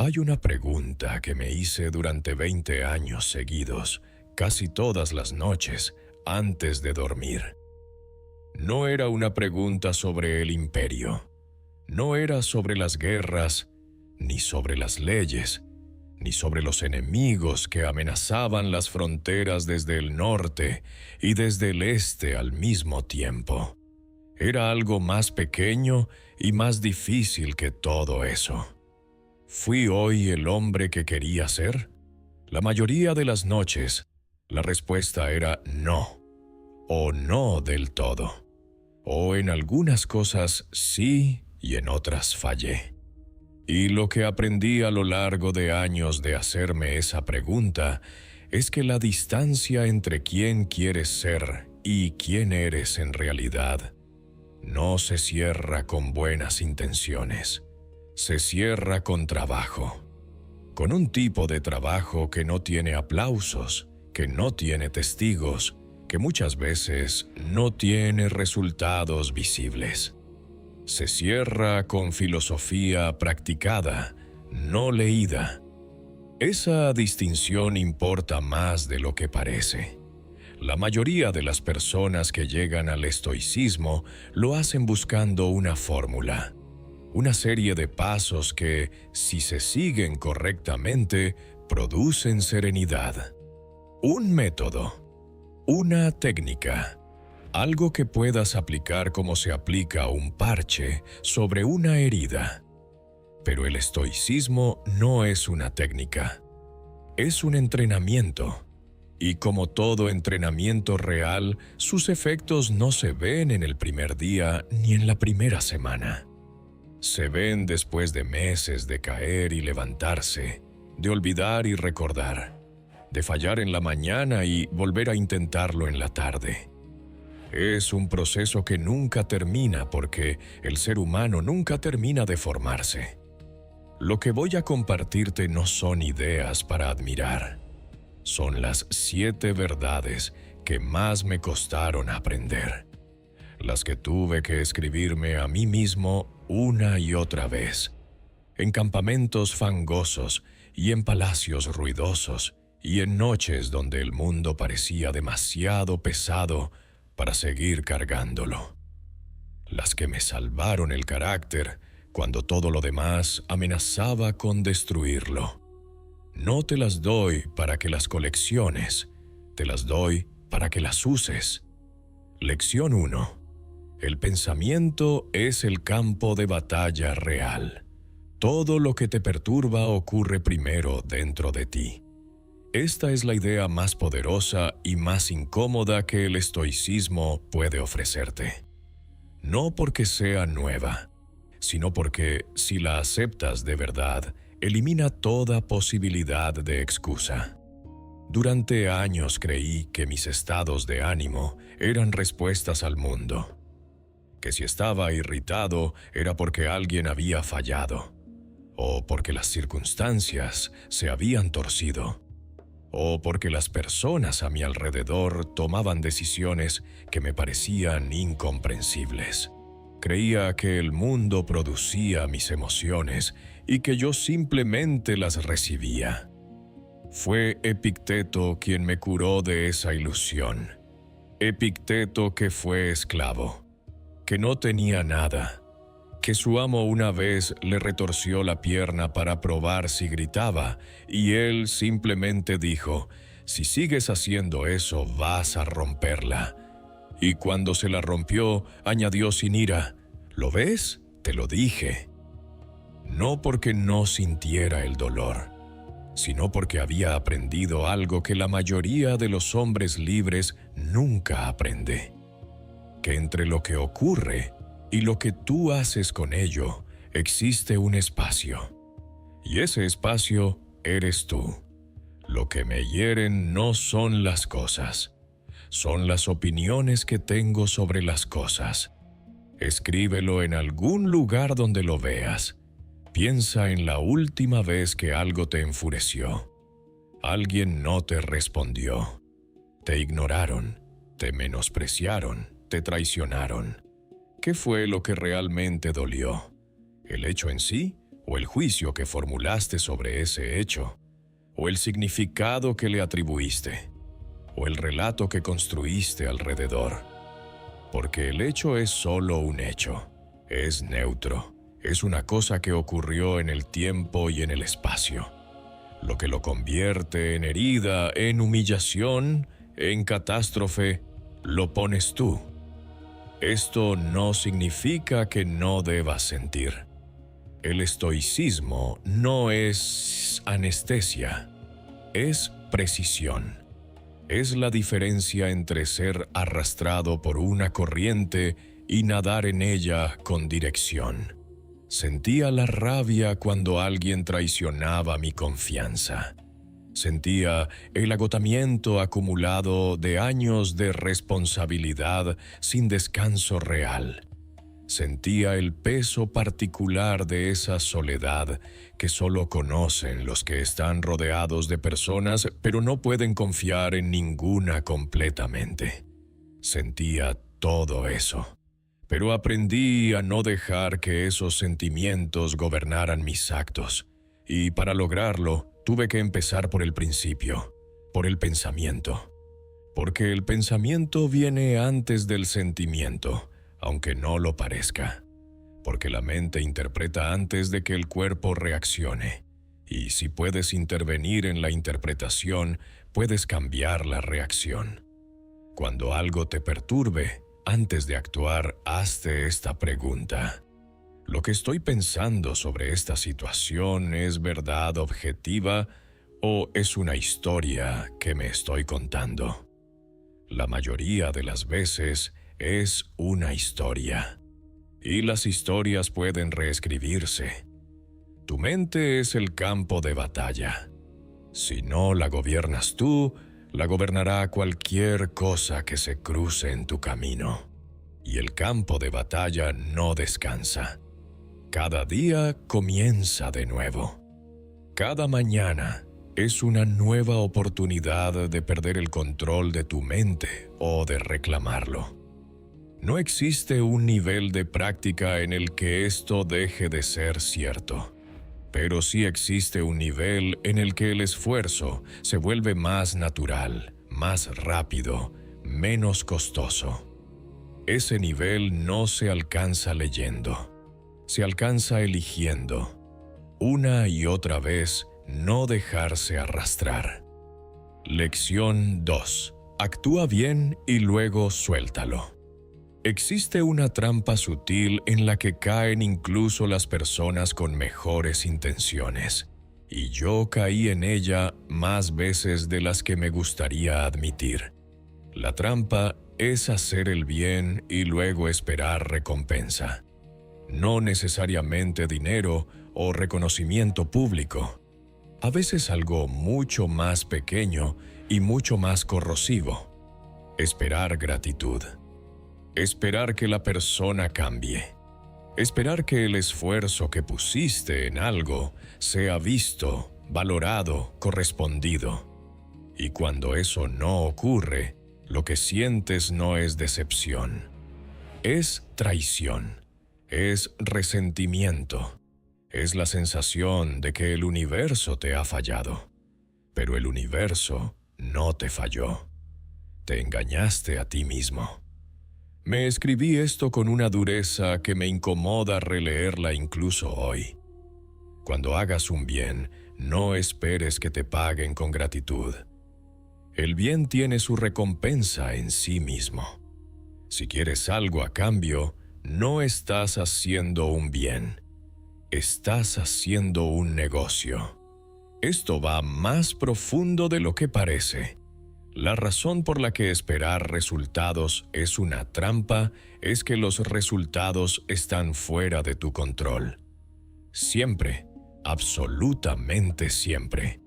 Hay una pregunta que me hice durante 20 años seguidos, casi todas las noches, antes de dormir. No era una pregunta sobre el imperio, no era sobre las guerras, ni sobre las leyes, ni sobre los enemigos que amenazaban las fronteras desde el norte y desde el este al mismo tiempo. Era algo más pequeño y más difícil que todo eso. ¿Fui hoy el hombre que quería ser? La mayoría de las noches, la respuesta era no, o no del todo. O en algunas cosas sí y en otras fallé. Y lo que aprendí a lo largo de años de hacerme esa pregunta es que la distancia entre quién quieres ser y quién eres en realidad no se cierra con buenas intenciones, se cierra con trabajo. Con un tipo de trabajo que no tiene aplausos, que no tiene testigos, que muchas veces no tiene resultados visibles. Se cierra con filosofía practicada, no leída. Esa distinción importa más de lo que parece. La mayoría de las personas que llegan al estoicismo lo hacen buscando una fórmula, una serie de pasos que, si se siguen correctamente, producen serenidad. Un método, una técnica, algo que puedas aplicar como se aplica un parche sobre una herida. Pero el estoicismo no es una técnica, es un entrenamiento. Y como todo entrenamiento real, sus efectos no se ven en el primer día ni en la primera semana. Se ven después de meses de caer y levantarse, de olvidar y recordar, de fallar en la mañana y volver a intentarlo en la tarde. Es un proceso que nunca termina porque el ser humano nunca termina de formarse. Lo que voy a compartirte no son ideas para admirar. Son las 7 verdades que más me costaron aprender. Las que tuve que escribirme a mí mismo una y otra vez. En campamentos fangosos y en palacios ruidosos y en noches donde el mundo parecía demasiado pesado para seguir cargándolo. Las que me salvaron el carácter cuando todo lo demás amenazaba con destruirlo. No te las doy para que las colecciones, te las doy para que las uses. Lección 1. El pensamiento es el campo de batalla real. Todo lo que te perturba ocurre primero dentro de ti. Esta es la idea más poderosa y más incómoda que el estoicismo puede ofrecerte. No porque sea nueva, sino porque, si la aceptas de verdad, elimina toda posibilidad de excusa. Durante años creí que mis estados de ánimo eran respuestas al mundo. Que si estaba irritado era porque alguien había fallado, o porque las circunstancias se habían torcido, o porque las personas a mi alrededor tomaban decisiones que me parecían incomprensibles. Creía que el mundo producía mis emociones y que yo simplemente las recibía. Fue Epicteto quien me curó de esa ilusión. Epicteto que fue esclavo, que no tenía nada, que su amo una vez le retorció la pierna para probar si gritaba, y él simplemente dijo: «Si sigues haciendo eso, vas a romperla». Y cuando se la rompió, añadió sin ira: «¿Lo ves? Te lo dije». No porque no sintiera el dolor, sino porque había aprendido algo que la mayoría de los hombres libres nunca aprende: que entre lo que ocurre y lo que tú haces con ello existe un espacio. Y ese espacio eres tú. Lo que me hieren no son las cosas, son las opiniones que tengo sobre las cosas. Escríbelo en algún lugar donde lo veas. Piensa en la última vez que algo te enfureció. Alguien no te respondió. Te ignoraron, te menospreciaron, te traicionaron. ¿Qué fue lo que realmente dolió? ¿El hecho en sí o el juicio que formulaste sobre ese hecho, o el significado que le atribuiste, o el relato que construiste alrededor. Porque el hecho es solo un hecho, es neutro, es una cosa que ocurrió en el tiempo y en el espacio. Lo que lo convierte en herida, en humillación, en catástrofe, lo pones tú. Esto no significa que no debas sentir. El estoicismo no es anestesia, es precisión. Es la diferencia entre ser arrastrado por una corriente y nadar en ella con dirección. Sentía la rabia cuando alguien traicionaba mi confianza. Sentía el agotamiento acumulado de años de responsabilidad sin descanso real. Sentía el peso particular de esa soledad que solo conocen los que están rodeados de personas, pero no pueden confiar en ninguna completamente. Sentía todo eso, pero aprendí a no dejar que esos sentimientos gobernaran mis actos, y para lograrlo tuve que empezar por el principio, por el pensamiento, porque el pensamiento viene antes del sentimiento, aunque no lo parezca, porque la mente interpreta antes de que el cuerpo reaccione, y si puedes intervenir en la interpretación, puedes cambiar la reacción. Cuando algo te perturbe, antes de actuar, hazte esta pregunta. ¿Lo que estoy pensando sobre esta situación es verdad objetiva o es una historia que me estoy contando? La mayoría de las veces es una historia, y las historias pueden reescribirse. Tu mente es el campo de batalla. Si no la gobiernas tú, la gobernará cualquier cosa que se cruce en tu camino. Y el campo de batalla no descansa. Cada día comienza de nuevo. Cada mañana es una nueva oportunidad de perder el control de tu mente o de reclamarlo. No existe un nivel de práctica en el que esto deje de ser cierto, pero sí existe un nivel en el que el esfuerzo se vuelve más natural, más rápido, menos costoso. Ese nivel no se alcanza leyendo, se alcanza eligiendo, una y otra vez, no dejarse arrastrar. Lección 2. Actúa bien y luego suéltalo. Existe una trampa sutil en la que caen incluso las personas con mejores intenciones, y yo caí en ella más veces de las que me gustaría admitir. La trampa es hacer el bien y luego esperar recompensa. No necesariamente dinero o reconocimiento público. A veces algo mucho más pequeño y mucho más corrosivo. Esperar gratitud. Esperar que la persona cambie. Esperar que el esfuerzo que pusiste en algo sea visto, valorado, correspondido. Y cuando eso no ocurre, lo que sientes no es decepción. Es traición. Es resentimiento. Es la sensación de que el universo te ha fallado. Pero el universo no te falló. Te engañaste a ti mismo. Me escribí esto con una dureza que me incomoda releerla incluso hoy. Cuando hagas un bien, no esperes que te paguen con gratitud. El bien tiene su recompensa en sí mismo. Si quieres algo a cambio, no estás haciendo un bien. Estás haciendo un negocio. Esto va más profundo de lo que parece. La razón por la que esperar resultados es una trampa es que los resultados están fuera de tu control. Siempre, absolutamente siempre.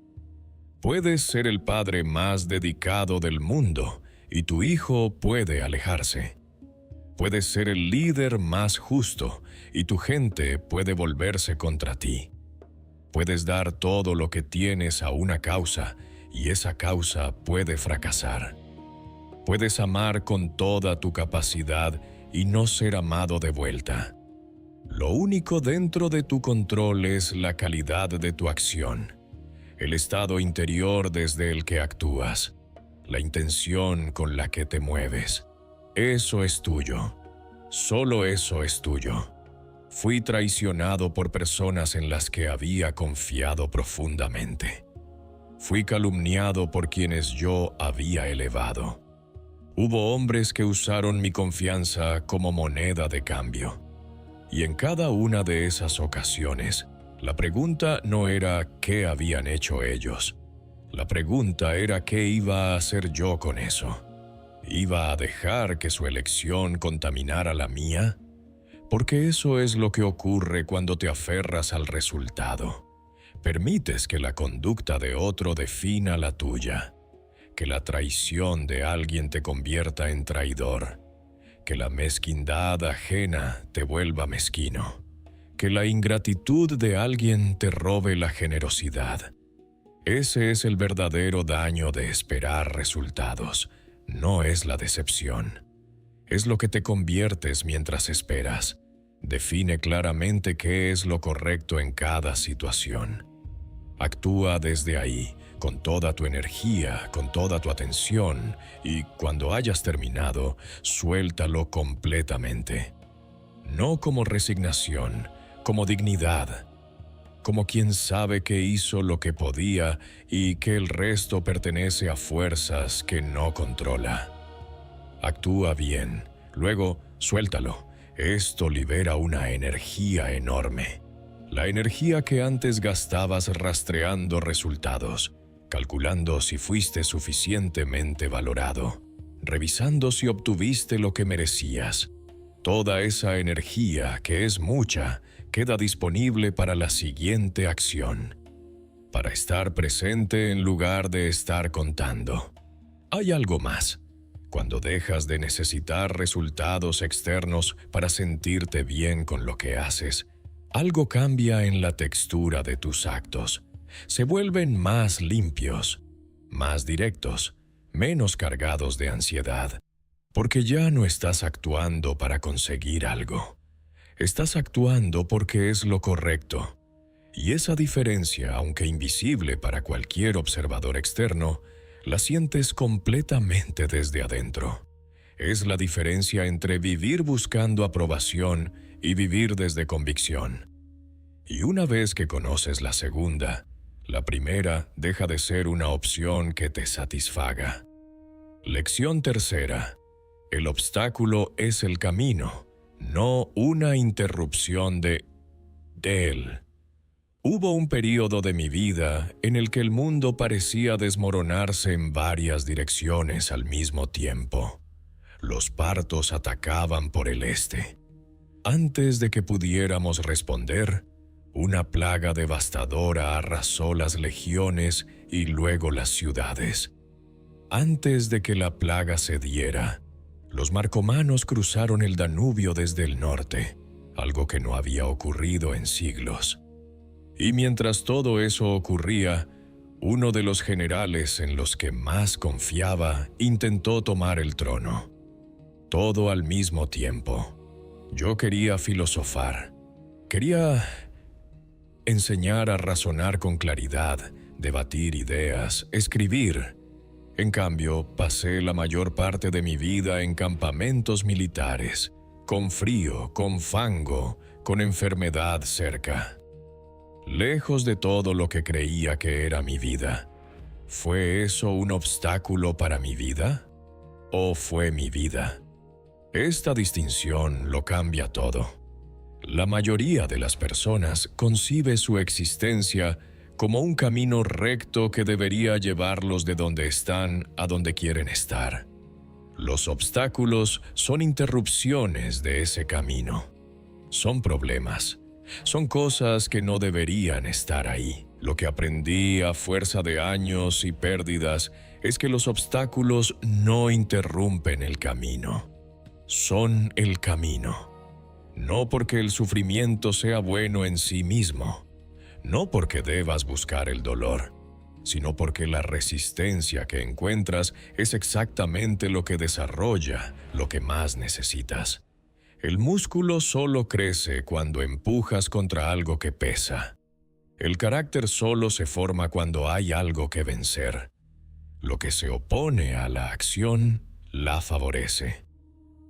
Puedes ser el padre más dedicado del mundo y tu hijo puede alejarse. Puedes ser el líder más justo y tu gente puede volverse contra ti. Puedes dar todo lo que tienes a una causa y esa causa puede fracasar. Puedes amar con toda tu capacidad y no ser amado de vuelta. Lo único dentro de tu control es la calidad de tu acción, el estado interior desde el que actúas, la intención con la que te mueves. Eso es tuyo. Solo eso es tuyo. Fui traicionado por personas en las que había confiado profundamente. Fui calumniado por quienes yo había elevado. Hubo hombres que usaron mi confianza como moneda de cambio. Y en cada una de esas ocasiones, la pregunta no era qué habían hecho ellos. La pregunta era qué iba a hacer yo con eso. ¿Iba a dejar que su elección contaminara la mía? Porque eso es lo que ocurre cuando te aferras al resultado. Permites que la conducta de otro defina la tuya, que la traición de alguien te convierta en traidor, que la mezquindad ajena te vuelva mezquino, que la ingratitud de alguien te robe la generosidad. Ese es el verdadero daño de esperar resultados, no es la decepción. Es lo que te conviertes mientras esperas. Define claramente qué es lo correcto en cada situación. Actúa desde ahí, con toda tu energía, con toda tu atención, y cuando hayas terminado, suéltalo completamente. No como resignación, como dignidad, como quien sabe que hizo lo que podía y que el resto pertenece a fuerzas que no controla. Actúa bien, luego suéltalo. Esto libera una energía enorme. La energía que antes gastabas rastreando resultados, calculando si fuiste suficientemente valorado, revisando si obtuviste lo que merecías. Toda esa energía, que es mucha, queda disponible para la siguiente acción, para estar presente en lugar de estar contando. Hay algo más. Cuando dejas de necesitar resultados externos para sentirte bien con lo que haces, algo cambia en la textura de tus actos. Se vuelven más limpios, más directos, menos cargados de ansiedad, porque ya no estás actuando para conseguir algo. Estás actuando porque es lo correcto. Y esa diferencia, aunque invisible para cualquier observador externo, la sientes completamente desde adentro. Es la diferencia entre vivir buscando aprobación y vivir desde convicción. Y una vez que conoces la segunda, la primera deja de ser una opción que te satisfaga. Lección tercera. El obstáculo es el camino, no una interrupción de él. Hubo un período de mi vida en el que el mundo parecía desmoronarse en varias direcciones al mismo tiempo. Los partos atacaban por el este. Antes de que pudiéramos responder, una plaga devastadora arrasó las legiones y luego las ciudades. Antes de que la plaga cediera, los marcomanos cruzaron el Danubio desde el norte, algo que no había ocurrido en siglos. Y mientras todo eso ocurría, uno de los generales en los que más confiaba intentó tomar el trono. Todo al mismo tiempo. Yo quería filosofar. Quería enseñar a razonar con claridad, debatir ideas, escribir. En cambio, pasé la mayor parte de mi vida en campamentos militares, con frío, con fango, con enfermedad cerca. Lejos de todo lo que creía que era mi vida. ¿Fue eso un obstáculo para mi vida? ¿O fue mi vida? Esta distinción lo cambia todo. La mayoría de las personas concibe su existencia como un camino recto que debería llevarlos de donde están a donde quieren estar. Los obstáculos son interrupciones de ese camino. Son problemas. Son cosas que no deberían estar ahí. Lo que aprendí a fuerza de años y pérdidas es que los obstáculos no interrumpen el camino. Son el camino. No porque el sufrimiento sea bueno en sí mismo, no porque debas buscar el dolor, sino porque la resistencia que encuentras es exactamente lo que desarrolla lo que más necesitas. El músculo solo crece cuando empujas contra algo que pesa. El carácter solo se forma cuando hay algo que vencer. Lo que se opone a la acción la favorece.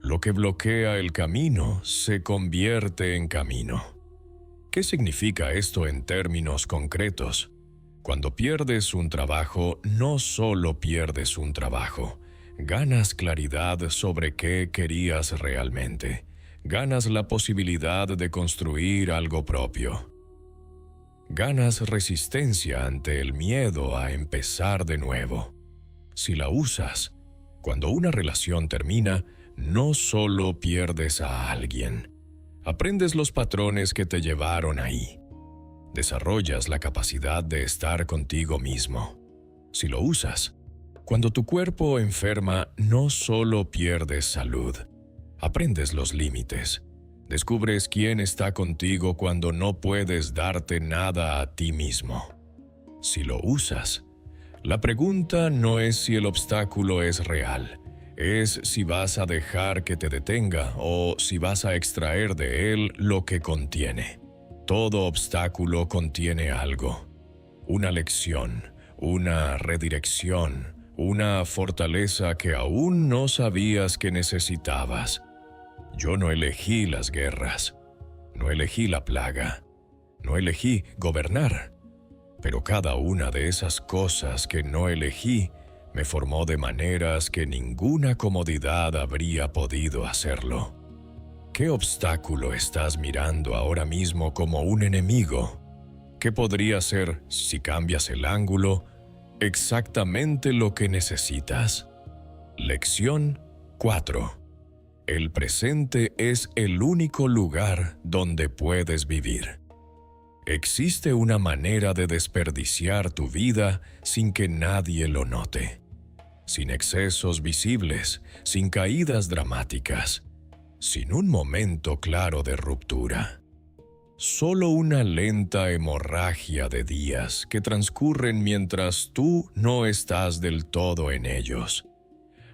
Lo que bloquea el camino se convierte en camino. ¿Qué significa esto en términos concretos? Cuando pierdes un trabajo, no solo pierdes un trabajo, ganas claridad sobre qué querías realmente. Ganas la posibilidad de construir algo propio. Ganas resistencia ante el miedo a empezar de nuevo. Si la usas, cuando una relación termina, no solo pierdes a alguien, aprendes los patrones que te llevaron ahí. Desarrollas la capacidad de estar contigo mismo. Si lo usas, cuando tu cuerpo enferma, no solo pierdes salud, aprendes los límites. Descubres quién está contigo cuando no puedes darte nada a ti mismo. Si lo usas, la pregunta no es si el obstáculo es real, es si vas a dejar que te detenga o si vas a extraer de él lo que contiene. Todo obstáculo contiene algo, una lección, una redirección, una fortaleza que aún no sabías que necesitabas. Yo no elegí las guerras, no elegí la plaga, no elegí gobernar, pero cada una de esas cosas que no elegí me formó de maneras que ninguna comodidad habría podido hacerlo. ¿Qué obstáculo estás mirando ahora mismo como un enemigo? ¿Qué podría ser, si cambias el ángulo, exactamente lo que necesitas? Lección 4. El presente es el único lugar donde puedes vivir. Existe una manera de desperdiciar tu vida sin que nadie lo note, sin excesos visibles, sin caídas dramáticas, sin un momento claro de ruptura. Solo una lenta hemorragia de días que transcurren mientras tú no estás del todo en ellos.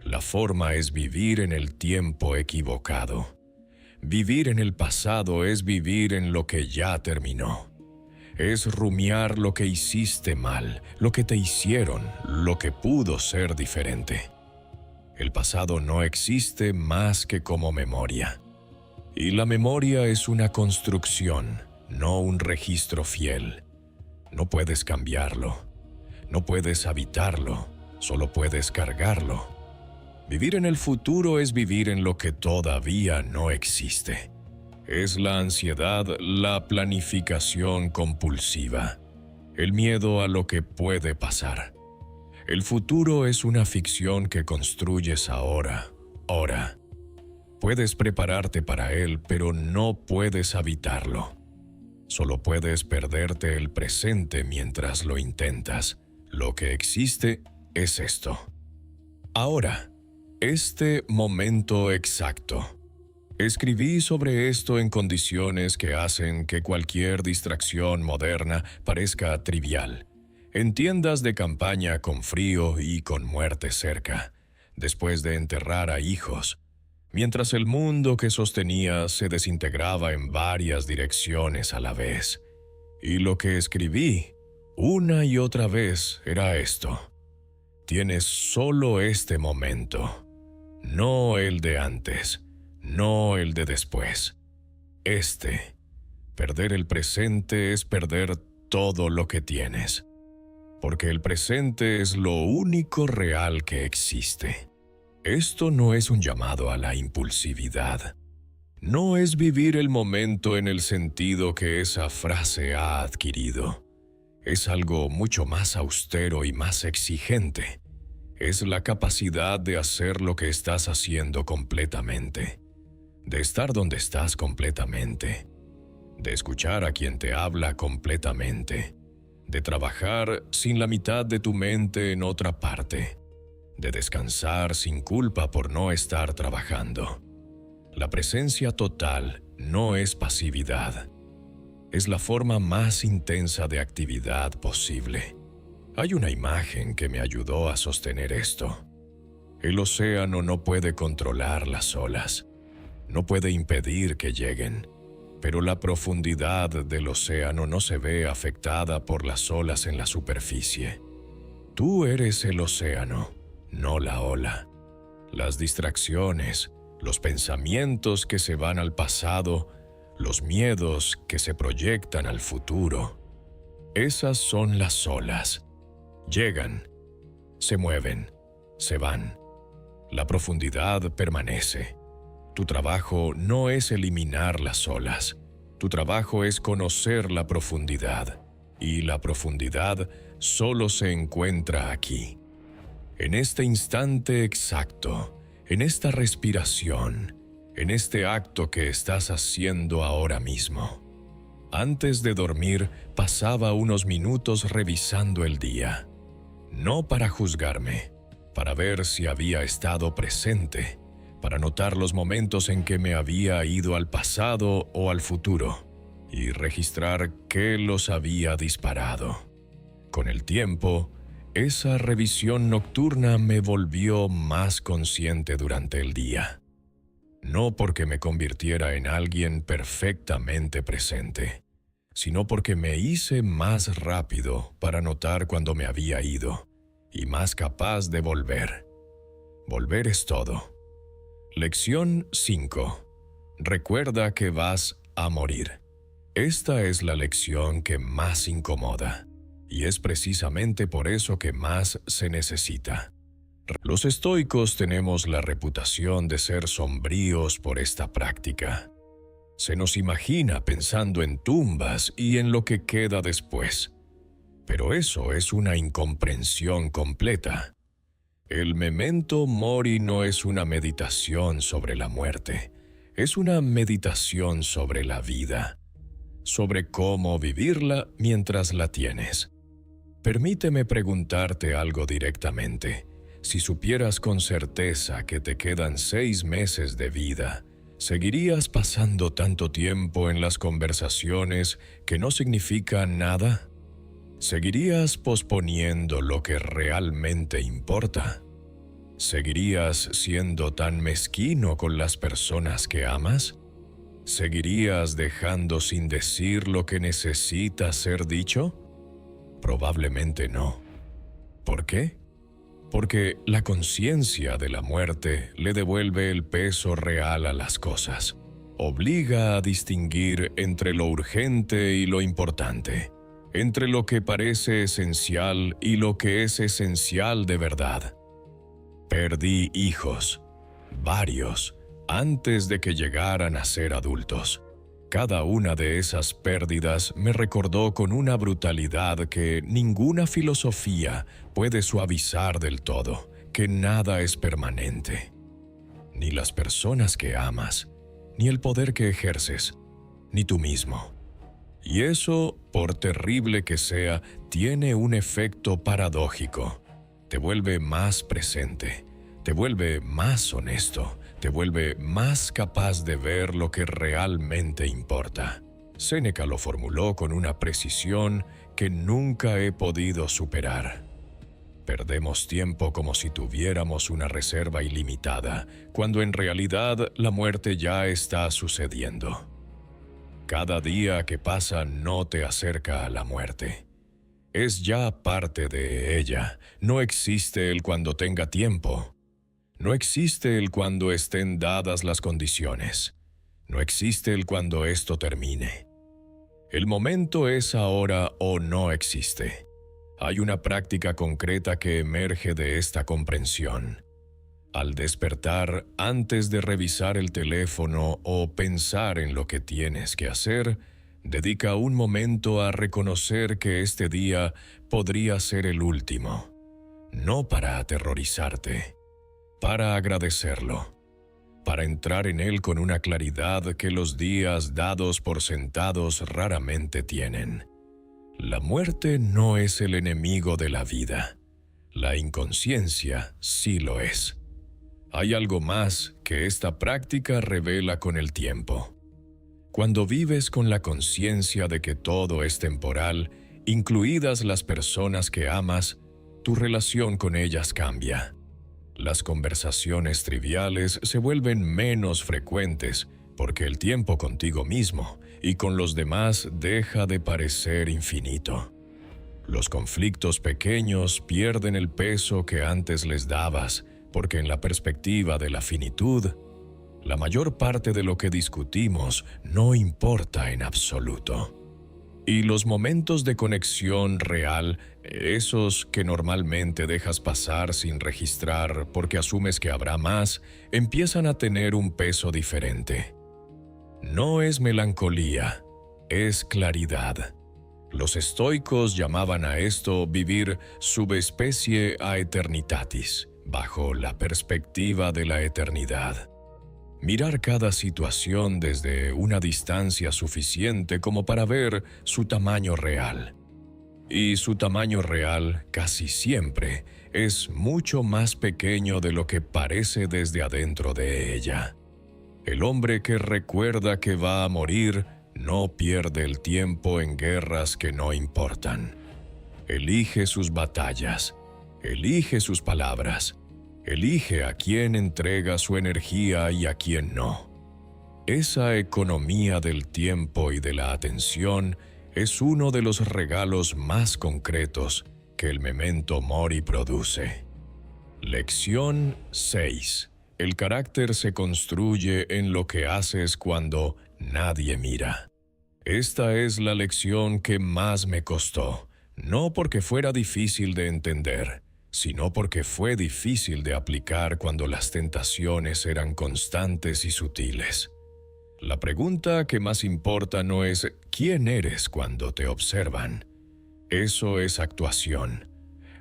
La forma es vivir en el tiempo equivocado. Vivir en el pasado es vivir en lo que ya terminó. Es rumiar lo que hiciste mal, lo que te hicieron, lo que pudo ser diferente. El pasado no existe más que como memoria. Y la memoria es una construcción, no un registro fiel. No puedes cambiarlo, no puedes habitarlo, solo puedes cargarlo. Vivir en el futuro es vivir en lo que todavía no existe. Es la ansiedad, la planificación compulsiva, el miedo a lo que puede pasar. El futuro es una ficción que construyes ahora. Puedes prepararte para él, pero no puedes habitarlo. Solo puedes perderte el presente mientras lo intentas. Lo que existe es esto. Ahora, este momento exacto. Escribí sobre esto en condiciones que hacen que cualquier distracción moderna parezca trivial. En tiendas de campaña con frío y con muerte cerca, después de enterrar a hijos, mientras el mundo que sostenía se desintegraba en varias direcciones a la vez. Y lo que escribí, una y otra vez, era esto. Tienes solo este momento. No el de antes, no el de después. Perder el presente es perder todo lo que tienes, porque el presente es lo único real que existe. Esto no es un llamado a la impulsividad. No es vivir el momento en el sentido que esa frase ha adquirido. Es algo mucho más austero y más exigente. Es la capacidad de hacer lo que estás haciendo completamente, de estar donde estás completamente, de escuchar a quien te habla completamente, de trabajar sin la mitad de tu mente en otra parte, de descansar sin culpa por no estar trabajando. La presencia total no es pasividad. Es la forma más intensa de actividad posible. Hay una imagen que me ayudó a sostener esto. El océano no puede controlar las olas. no puede impedir que lleguen, pero la profundidad del océano no se ve afectada por las olas en la superficie. Tú eres el océano, no la ola. Las distracciones, los pensamientos que se van al pasado, los miedos que se proyectan al futuro. Esas son las olas. Llegan, se mueven, se van. La profundidad permanece. Tu trabajo no es eliminar las olas. Tu trabajo es conocer la profundidad. Y la profundidad solo se encuentra aquí. En este instante exacto, en esta respiración, en este acto que estás haciendo ahora mismo. Antes de dormir, pasaba unos minutos revisando el día. No para juzgarme, para ver si había estado presente, para notar los momentos en que me había ido al pasado o al futuro, y registrar qué los había disparado. Con el tiempo, esa revisión nocturna me volvió más consciente durante el día. No porque me convirtiera en alguien perfectamente presente, sino porque me hice más rápido para notar cuando me había ido, y más capaz de volver. Volver es todo. Lección 5. Recuerda que vas a morir. Esta es la lección que más incomoda, y es precisamente por eso que más se necesita. Los estoicos tenemos la reputación de ser sombríos por esta práctica. Se nos imagina pensando en tumbas y en lo que queda después. Pero eso es una incomprensión completa. El memento mori no es una meditación sobre la muerte, es una meditación sobre la vida, sobre cómo vivirla mientras la tienes. Permíteme preguntarte algo directamente. Si supieras con certeza que te quedan 6 meses de vida, ¿seguirías pasando tanto tiempo en las conversaciones que no significan nada? ¿Seguirías posponiendo lo que realmente importa? ¿Seguirías siendo tan mezquino con las personas que amas? ¿Seguirías dejando sin decir lo que necesita ser dicho? Probablemente no. ¿Por qué? Porque la conciencia de la muerte le devuelve el peso real a las cosas. Obliga a distinguir entre lo urgente y lo importante, entre lo que parece esencial y lo que es esencial de verdad. Perdí hijos, varios, antes de que llegaran a ser adultos. Cada una de esas pérdidas me recordó con una brutalidad que ninguna filosofía puede suavizar del todo, que nada es permanente. Ni las personas que amas, ni el poder que ejerces, ni tú mismo. Y eso, por terrible que sea, tiene un efecto paradójico. Te vuelve más presente, te vuelve más honesto, te vuelve más capaz de ver lo que realmente importa. Séneca lo formuló con una precisión que nunca he podido superar. Perdemos tiempo como si tuviéramos una reserva ilimitada, cuando en realidad la muerte ya está sucediendo. Cada día que pasa no te acerca a la muerte. Es ya parte de ella. No existe el cuando tenga tiempo. No existe el cuando estén dadas las condiciones. No existe el cuando esto termine. El momento es ahora o no existe. Hay una práctica concreta que emerge de esta comprensión. Al despertar, antes de revisar el teléfono o pensar en lo que tienes que hacer, dedica un momento a reconocer que este día podría ser el último. No para aterrorizarte, para agradecerlo, para entrar en él con una claridad que los días dados por sentados raramente tienen. La muerte no es el enemigo de la vida. La inconsciencia sí lo es. Hay algo más que esta práctica revela con el tiempo. Cuando vives con la conciencia de que todo es temporal, incluidas las personas que amas, tu relación con ellas cambia. Las conversaciones triviales se vuelven menos frecuentes porque el tiempo contigo mismo y con los demás deja de parecer infinito. Los conflictos pequeños pierden el peso que antes les dabas, porque en la perspectiva de la finitud, la mayor parte de lo que discutimos no importa en absoluto. Y los momentos de conexión real, esos que normalmente dejas pasar sin registrar porque asumes que habrá más, empiezan a tener un peso diferente. No es melancolía, es claridad. Los estoicos llamaban a esto vivir subespecie a eternitatis, bajo la perspectiva de la eternidad. Mirar cada situación desde una distancia suficiente como para ver su tamaño real. Y su tamaño real, casi siempre, es mucho más pequeño de lo que parece desde adentro de ella. El hombre que recuerda que va a morir no pierde el tiempo en guerras que no importan. Elige sus batallas, elige sus palabras, elige a quién entrega su energía y a quién no. Esa economía del tiempo y de la atención es uno de los regalos más concretos que el Memento Mori produce. Lección 6. El carácter se construye en lo que haces cuando nadie mira. Esta es la lección que más me costó, no porque fuera difícil de entender, sino porque fue difícil de aplicar cuando las tentaciones eran constantes y sutiles. La pregunta que más importa no es ¿quién eres cuando te observan? Eso es actuación.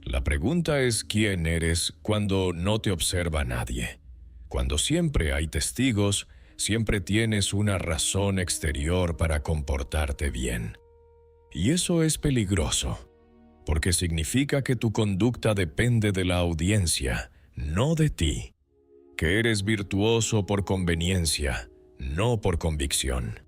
La pregunta es ¿quién eres cuando no te observa nadie? Cuando siempre hay testigos, siempre tienes una razón exterior para comportarte bien. Y eso es peligroso, porque significa que tu conducta depende de la audiencia, no de ti. Que eres virtuoso por conveniencia, no por convicción.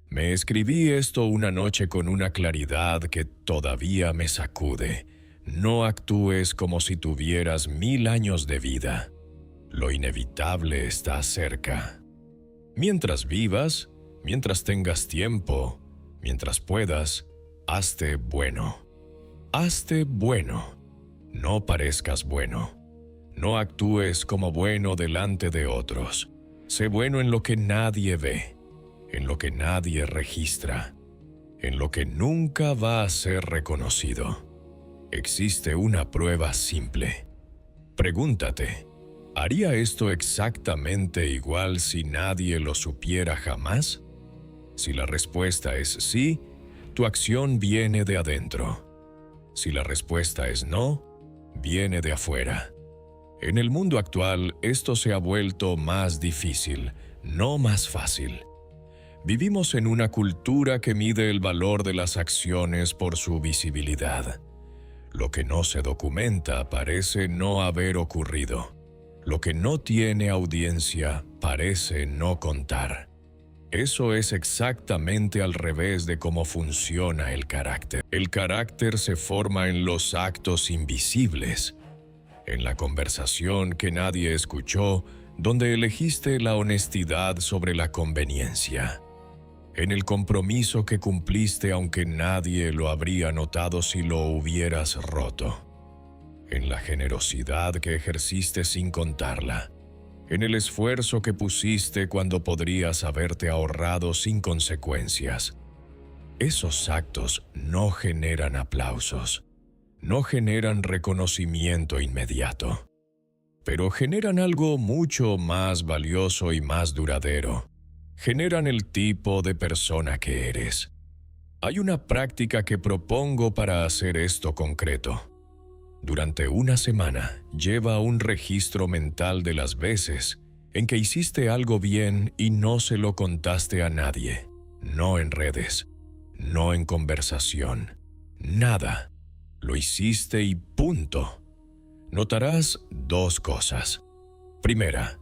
Me escribí esto una noche con una claridad que todavía me sacude. No actúes como si tuvieras 1000 años de vida. Lo inevitable está cerca. Mientras vivas, mientras tengas tiempo, mientras puedas, hazte bueno. Hazte bueno. No parezcas bueno. No actúes como bueno delante de otros. Sé bueno en lo que nadie ve, en lo que nadie registra, en lo que nunca va a ser reconocido. Existe una prueba simple. Pregúntate, ¿haría esto exactamente igual si nadie lo supiera jamás? Si la respuesta es sí, tu acción viene de adentro. Si la respuesta es no, viene de afuera. En el mundo actual, esto se ha vuelto más difícil, no más fácil. Vivimos en una cultura que mide el valor de las acciones por su visibilidad. Lo que no se documenta parece no haber ocurrido. Lo que no tiene audiencia parece no contar. Eso es exactamente al revés de cómo funciona el carácter. El carácter se forma en los actos invisibles, en la conversación que nadie escuchó, donde elegiste la honestidad sobre la conveniencia, en el compromiso que cumpliste aunque nadie lo habría notado si lo hubieras roto, en la generosidad que ejerciste sin contarla, en el esfuerzo que pusiste cuando podrías haberte ahorrado sin consecuencias. Esos actos no generan aplausos, no generan reconocimiento inmediato, pero generan algo mucho más valioso y más duradero. Generan el tipo de persona que eres. Hay una práctica que propongo para hacer esto concreto. Durante una semana, lleva un registro mental de las veces en que hiciste algo bien y no se lo contaste a nadie, no en redes, no en conversación, nada. Lo hiciste y punto. Notarás dos cosas. Primera,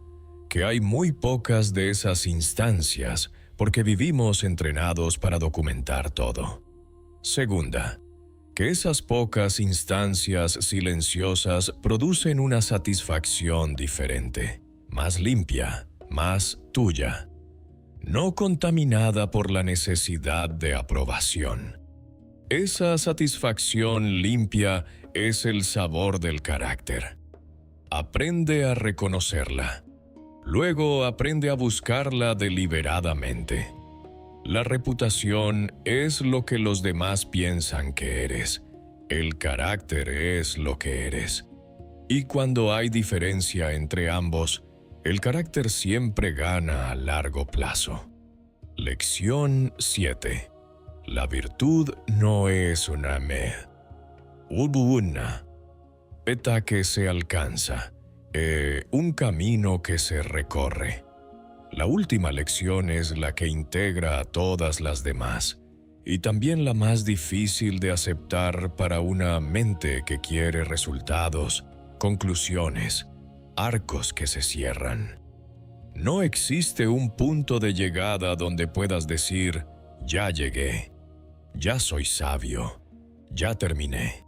que hay muy pocas de esas instancias porque vivimos entrenados para documentar todo. Segunda, que esas pocas instancias silenciosas producen una satisfacción diferente, más limpia, más tuya, no contaminada por la necesidad de aprobación. Esa satisfacción limpia es el sabor del carácter. Aprende a reconocerla. Luego aprende a buscarla deliberadamente. La reputación es lo que los demás piensan que eres. El carácter es lo que eres. Y cuando hay diferencia entre ambos, el carácter siempre gana a largo plazo. Lección 7. La virtud no es una una meta que se alcanza, un camino que se recorre. La última lección es la que integra a todas las demás, y también la más difícil de aceptar para una mente que quiere resultados, conclusiones, arcos que se cierran. No existe un punto de llegada donde puedas decir, ya llegué, ya soy sabio, ya terminé.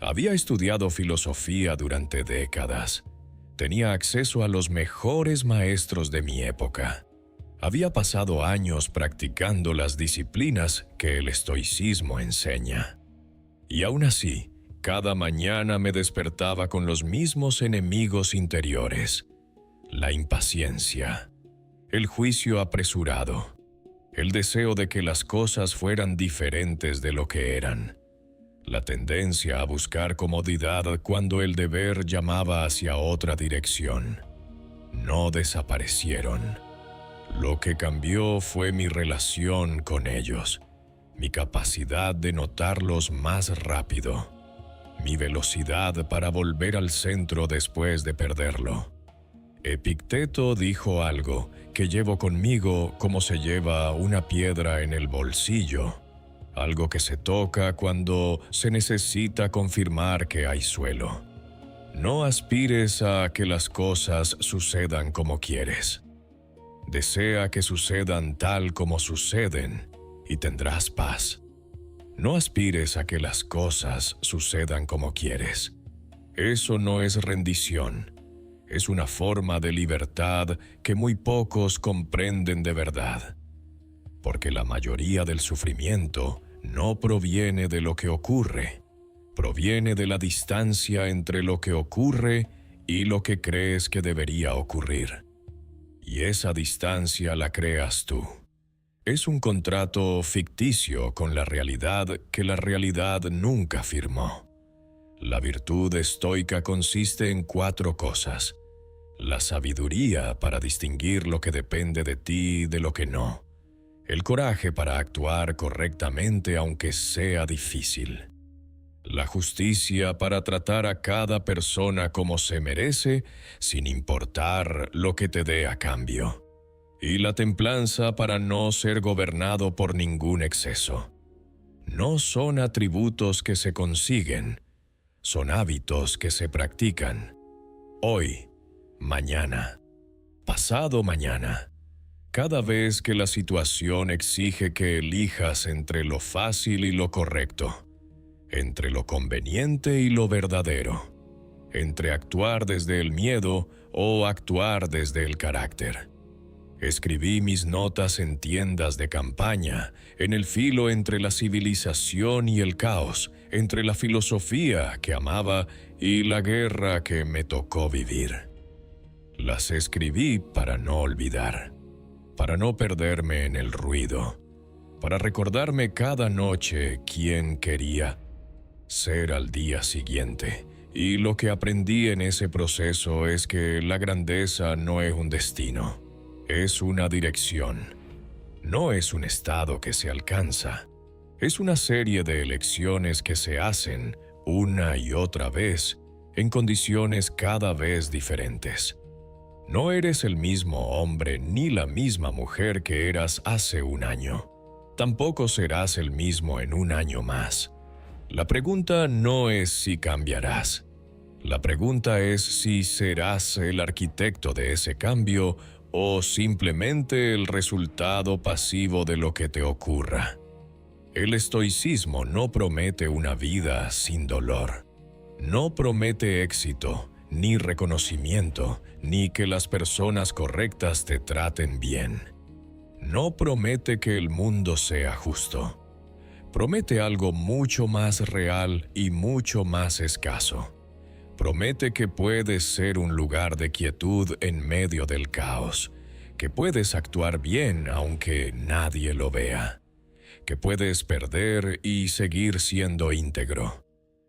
Había estudiado filosofía durante décadas. Tenía acceso a los mejores maestros de mi época. Había pasado años practicando las disciplinas que el estoicismo enseña. Y aún así, cada mañana me despertaba con los mismos enemigos interiores: la impaciencia, el juicio apresurado, el deseo de que las cosas fueran diferentes de lo que eran, la tendencia a buscar comodidad cuando el deber llamaba hacia otra dirección. No desaparecieron. Lo que cambió fue mi relación con ellos, mi capacidad de notarlos más rápido, mi velocidad para volver al centro después de perderlo. Epicteto dijo algo que llevo conmigo como se lleva una piedra en el bolsillo, algo que se toca cuando se necesita confirmar que hay suelo. No aspires a que las cosas sucedan como quieres. Desea que sucedan tal como suceden y tendrás paz. No aspires a que las cosas sucedan como quieres. Eso no es rendición. Es una forma de libertad que muy pocos comprenden de verdad. Porque la mayoría del sufrimiento no proviene de lo que ocurre, proviene de la distancia entre lo que ocurre y lo que crees que debería ocurrir. Y esa distancia la creas tú. Es un contrato ficticio con la realidad que la realidad nunca firmó. La virtud estoica consiste en 4 cosas: la sabiduría para distinguir lo que depende de ti de lo que no, el coraje para actuar correctamente aunque sea difícil, la justicia para tratar a cada persona como se merece sin importar lo que te dé a cambio, y la templanza para no ser gobernado por ningún exceso. No son atributos que se consiguen, son hábitos que se practican. Hoy, mañana, pasado mañana. Cada vez que la situación exige que elijas entre lo fácil y lo correcto, entre lo conveniente y lo verdadero, entre actuar desde el miedo o actuar desde el carácter. Escribí mis notas en tiendas de campaña, en el filo entre la civilización y el caos, entre la filosofía que amaba y la guerra que me tocó vivir. Las escribí para no olvidar, para no perderme en el ruido, para recordarme cada noche quién quería ser al día siguiente. Y lo que aprendí en ese proceso es que la grandeza no es un destino, es una dirección. No es un estado que se alcanza, es una serie de elecciones que se hacen una y otra vez en condiciones cada vez diferentes. No eres el mismo hombre ni la misma mujer que eras hace un año. Tampoco serás el mismo en un año más. La pregunta no es si cambiarás. La pregunta es si serás el arquitecto de ese cambio o simplemente el resultado pasivo de lo que te ocurra. El estoicismo no promete una vida sin dolor. No promete éxito, ni reconocimiento, ni que las personas correctas te traten bien. No promete que el mundo sea justo. Promete algo mucho más real y mucho más escaso. Promete que puedes ser un lugar de quietud en medio del caos, que puedes actuar bien aunque nadie lo vea, que puedes perder y seguir siendo íntegro,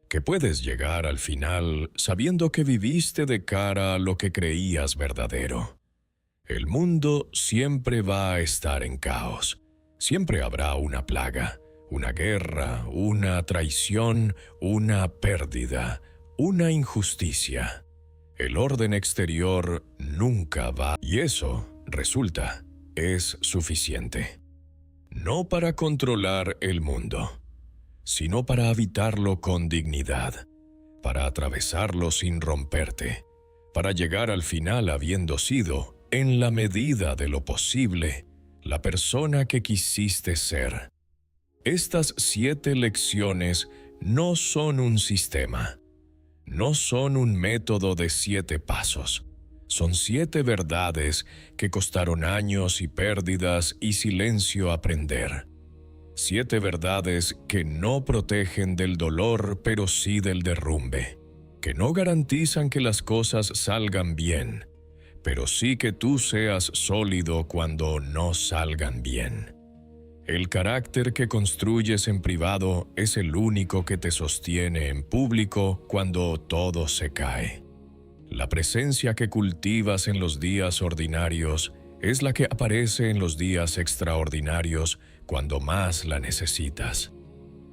que puedes llegar al final sabiendo que viviste de cara a lo que creías verdadero. El mundo siempre va a estar en caos. Siempre habrá una plaga, una guerra, una traición, una pérdida, una injusticia. El orden exterior nunca va, y eso, resulta, es suficiente. No para controlar el mundo, sino para habitarlo con dignidad, para atravesarlo sin romperte, para llegar al final habiendo sido, en la medida de lo posible, la persona que quisiste ser. Estas 7 lecciones no son un sistema. No son un método de 7 pasos. Son 7 verdades que costaron años y pérdidas y silencio aprender. 7 verdades que no protegen del dolor, pero sí del derrumbe. Que no garantizan que las cosas salgan bien, pero sí que tú seas sólido cuando no salgan bien. El carácter que construyes en privado es el único que te sostiene en público cuando todo se cae. La presencia que cultivas en los días ordinarios es la que aparece en los días extraordinarios cuando más la necesitas.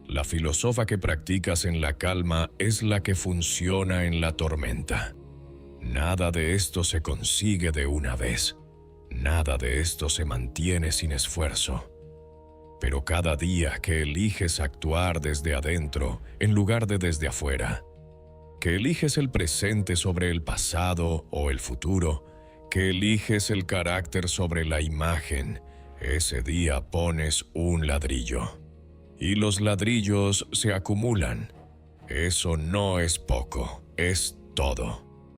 La filósofa que practicas en la calma es la que funciona en la tormenta. Nada de esto se consigue de una vez. Nada de esto se mantiene sin esfuerzo. Pero cada día que eliges actuar desde adentro en lugar de desde afuera, que eliges el presente sobre el pasado o el futuro, que eliges el carácter sobre la imagen, ese día pones un ladrillo. Y los ladrillos se acumulan. Eso no es poco, es todo.